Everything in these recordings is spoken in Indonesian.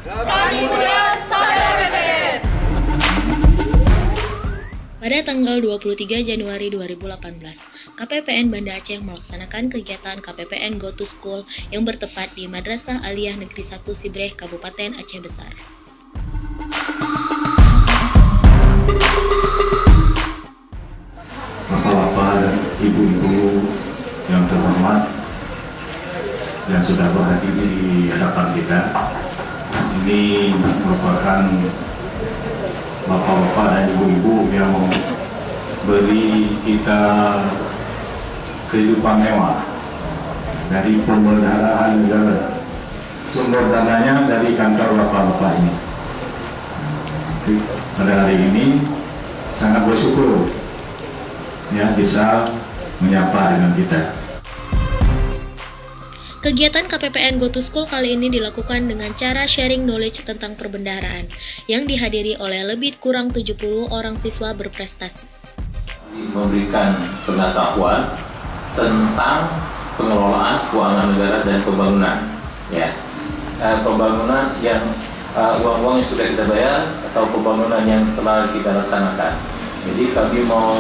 Kami Muda Sadar PPN. Pada tanggal 23 Januari 2018, KPPN Banda Aceh melaksanakan kegiatan KPPN Go to School yang bertempat di Madrasah Aliyah Negeri 1 Sibreh, Kabupaten Aceh Besar. Bapak-bapak dan ibu-ibu yang terhormat yang sudah berhadir di hadapan kita, ini merupakan bapak-bapak dan ibu-ibu yang beri kita kehidupan mewah dari pemeliharaan negara. Sumber dananya dari kantor bapak-bapak ini. Pada hari ini sangat bersyukur ya bisa menyapa dengan kita. Kegiatan KPPN Go to School kali ini dilakukan dengan cara sharing knowledge tentang perbendaharaan yang dihadiri oleh lebih kurang 70 orang siswa berprestasi. Memberikan pengetahuan tentang pengelolaan keuangan negara dan pembangunan, ya, pembangunan yang uang-uang yang sudah kita bayar atau pembangunan yang selalu kita laksanakan. Jadi kami mau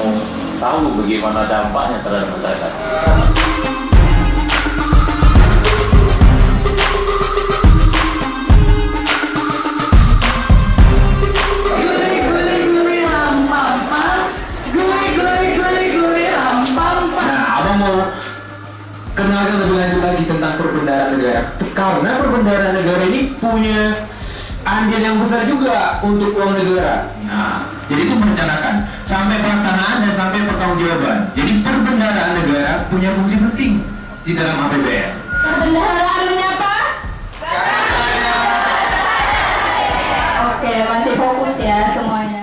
tahu bagaimana dampaknya terhadap masyarakat. Kenalkan lebih lanjut lagi tentang perbendaharaan negara, karena perbendaharaan negara ini punya andil yang besar juga untuk uang negara. Nah, jadi itu merencanakan sampai pelaksanaan dan sampai pertanggungjawaban. Jadi perbendaharaan negara punya fungsi penting di dalam APBN. Perbendaharaan apa? Oke, masih fokus ya semuanya.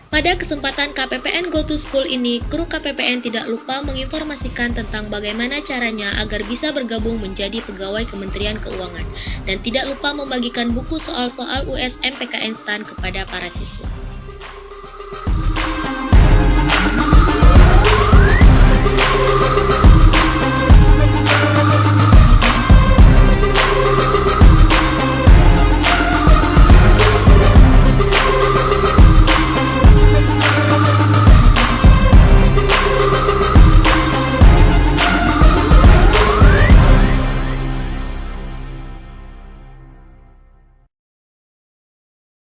Pada kesempatan KPPN Go to School ini, kru KPPN tidak lupa menginformasikan tentang bagaimana caranya agar bisa bergabung menjadi pegawai Kementerian Keuangan dan tidak lupa membagikan buku soal-soal USMPKN STAN kepada para siswa.